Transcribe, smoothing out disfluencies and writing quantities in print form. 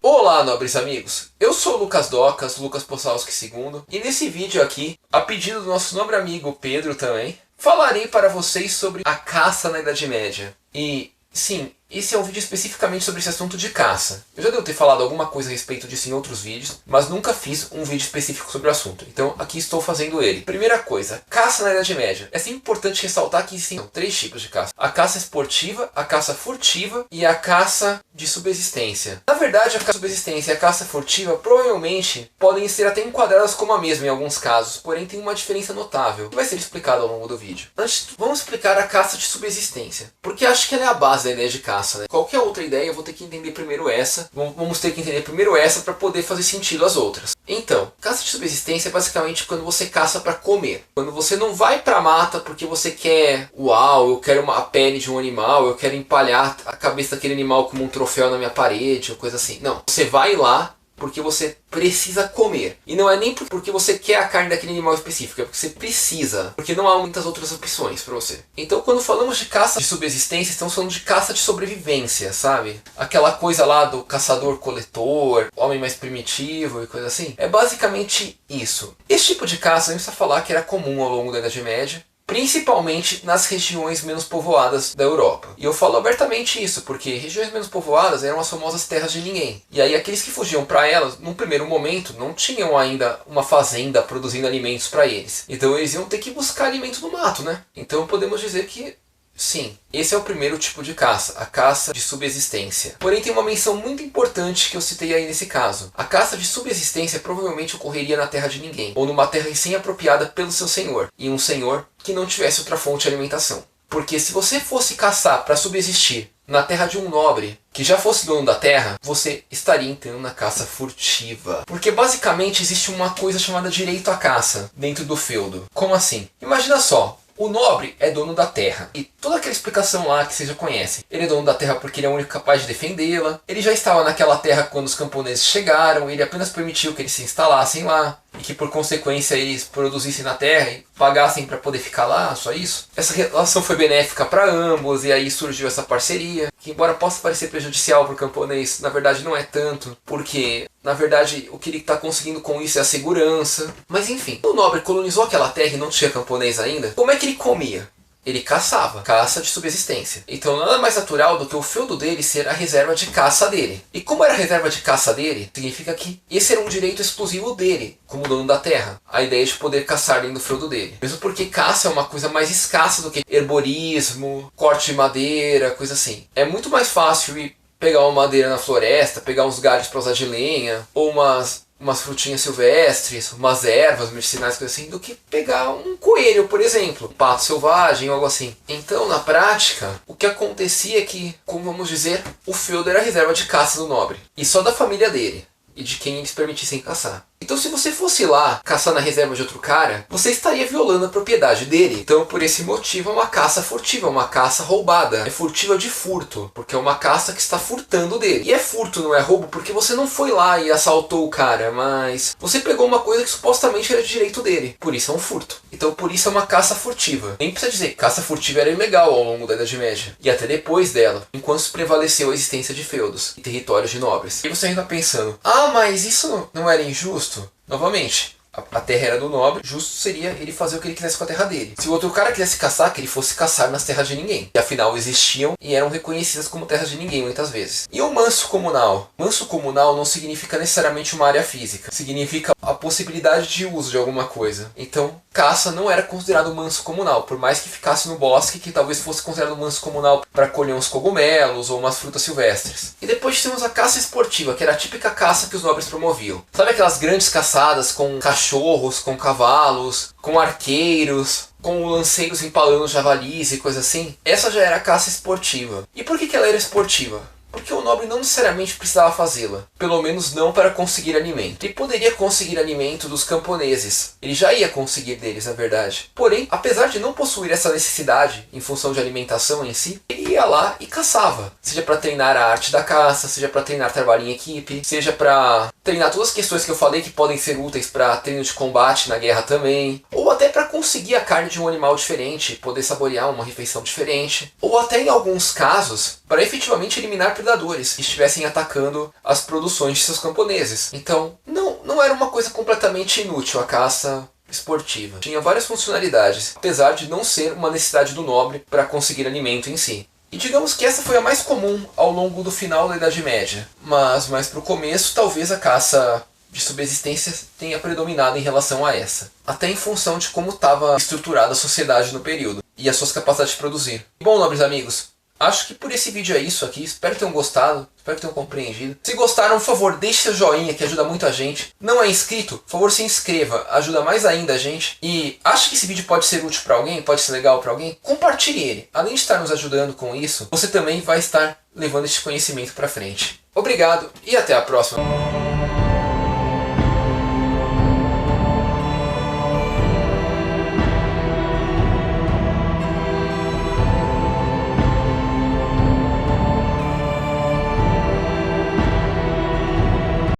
Olá, nobres amigos! Eu sou o Lucas Docas, Lucas Possalski II, e nesse vídeo aqui, a pedido do nosso nobre amigo Pedro também, falarei para vocês sobre a caça na Idade Média. E, sim, esse é um vídeo especificamente sobre esse assunto de caça. Eu já devo ter falado alguma coisa a respeito disso em outros vídeos, mas nunca fiz um vídeo específico sobre o assunto. Então aqui estou fazendo ele. Primeira coisa, caça na Idade Média. É sempre importante ressaltar que existem três tipos de caça. A caça esportiva, a caça furtiva e a caça de subsistência. Na verdade, a caça de subsistência e a caça furtiva provavelmente podem ser até enquadradas como a mesma em alguns casos, porém tem uma diferença notável, que vai ser explicada ao longo do vídeo. Antes, vamos explicar a caça de subsistência, porque acho que ela é a base da ideia de caça. Né? Qualquer outra ideia eu vou ter que entender primeiro essa. Vamos ter que entender primeiro essa para poder fazer sentido as outras. Então, caça de subsistência é basicamente quando você caça para comer. Quando você não vai para a mata porque você quer, uau, eu quero a pele de um animal, eu quero empalhar a cabeça daquele animal como um troféu na minha parede, ou coisa assim. Não, você vai lá porque você precisa comer. E não é nem porque você quer a carne daquele animal específico, é porque você precisa. Porque não há muitas outras opções para você. Então quando falamos de caça de subsistência, estamos falando de caça de sobrevivência, sabe? Aquela coisa lá do caçador-coletor, homem mais primitivo e coisa assim. É basicamente isso. Esse tipo de caça, a gente precisa falar que era comum ao longo da Idade Média, principalmente nas regiões menos povoadas da Europa. E eu falo abertamente isso, porque regiões menos povoadas eram as famosas terras de ninguém. E aí aqueles que fugiam para elas, num primeiro momento, não tinham ainda uma fazenda produzindo alimentos para eles. Então eles iam ter que buscar alimento no mato, né? Então podemos dizer que sim, esse é o primeiro tipo de caça, a caça de subsistência. Porém tem uma menção muito importante que eu citei aí nesse caso. A caça de subsistência provavelmente ocorreria na terra de ninguém, ou numa terra recém-apropriada pelo seu senhor, e um senhor que não tivesse outra fonte de alimentação. Porque se você fosse caçar para subsistir na terra de um nobre que já fosse dono da terra, você estaria entrando na caça furtiva. Porque basicamente existe uma coisa chamada direito à caça dentro do feudo. Como assim? Imagina só. O nobre é dono da terra, e toda aquela explicação lá que vocês já conhecem. Ele é dono da terra porque ele é o único capaz de defendê-la, ele já estava naquela terra quando os camponeses chegaram, ele apenas permitiu que eles se instalassem lá, e que por consequência eles produzissem na terra e pagassem para poder ficar lá, só isso. Essa relação foi benéfica para ambos, e aí surgiu essa parceria, que embora possa parecer prejudicial para o camponês, na verdade não é tanto, porque na verdade o que ele está conseguindo com isso é a segurança. Mas enfim, o nobre colonizou aquela terra e não tinha camponês ainda, como é que ele comia? Ele caçava, caça de subsistência. Então nada mais natural do que o feudo dele ser a reserva de caça dele. E como era a reserva de caça dele, significa que esse era um direito exclusivo dele, como dono da terra. A ideia de poder caçar dentro do feudo dele. Mesmo porque caça é uma coisa mais escassa do que herborismo, corte de madeira, coisa assim. É muito mais fácil ir pegar uma madeira na floresta, pegar uns galhos para usar de lenha, ou umas frutinhas silvestres, umas ervas medicinais, coisa assim, do que pegar um coelho, por exemplo, um pato selvagem ou algo assim. Então, na prática, o que acontecia é que, como vamos dizer, o feudo era a reserva de caça do nobre, e só da família dele, e de quem eles permitissem caçar. Então se você fosse lá caçar na reserva de outro cara, você estaria violando a propriedade dele. Então por esse motivo é uma caça furtiva, uma caça roubada. É furtiva de furto, porque é uma caça que está furtando dele. E é furto, não é roubo, porque você não foi lá e assaltou o cara, mas você pegou uma coisa que supostamente era de direito dele. Por isso é um furto. Então por isso é uma caça furtiva. Nem precisa dizer que caça furtiva era ilegal ao longo da Idade Média. E até depois dela, enquanto prevaleceu a existência de feudos e territórios de nobres. E você ainda pensando, mas isso não era injusto? Novamente, a terra era do nobre, justo seria ele fazer o que ele quisesse com a terra dele. Se o outro cara quisesse caçar, que ele fosse caçar nas terras de ninguém. Que afinal existiam e eram reconhecidas como terras de ninguém muitas vezes. E o manso comunal? Manso comunal não significa necessariamente uma área física. Significa a possibilidade de uso de alguma coisa. Então, caça não era considerado manso comunal. Por mais que ficasse no bosque, que talvez fosse considerado manso comunal para colher uns cogumelos ou umas frutas silvestres. E depois temos a caça esportiva, que era a típica caça que os nobres promoviam. Sabe aquelas grandes caçadas com cachorros, com cavalos, com arqueiros, com lanceiros empalando javalis e coisa assim? Essa já era a caça esportiva. E por que ela era esportiva? Porque o nobre não necessariamente precisava fazê-la, pelo menos não para conseguir alimento. Ele poderia conseguir alimento dos camponeses, ele já ia conseguir deles na verdade. Porém, apesar de não possuir essa necessidade em função de alimentação em si, ele ia lá e caçava. Seja para treinar a arte da caça, seja para treinar trabalho em equipe, seja para treinar todas as questões que eu falei que podem ser úteis para treino de combate na guerra também, ou até para conseguir a carne de um animal diferente, poder saborear uma refeição diferente, ou até em alguns casos para efetivamente eliminar predadores que estivessem atacando as produções de seus camponeses. Então não era uma coisa completamente inútil a caça esportiva. Tinha várias funcionalidades, apesar de não ser uma necessidade do nobre para conseguir alimento em si. E digamos que essa foi a mais comum ao longo do final da Idade Média, mas mais para o começo talvez a caça de subsistência tenha predominado em relação a essa, até em função de como estava estruturada a sociedade no período e as suas capacidades de produzir. Bom, nobres amigos, acho que por esse vídeo é isso aqui, espero que tenham gostado, espero que tenham compreendido. Se gostaram, por favor, deixe seu joinha que ajuda muito a gente. Não é inscrito? Por favor, se inscreva, ajuda mais ainda a gente. E acha que esse vídeo pode ser útil para alguém, pode ser legal para alguém? Compartilhe ele. Além de estar nos ajudando com isso, você também vai estar levando esse conhecimento para frente. Obrigado e até a próxima.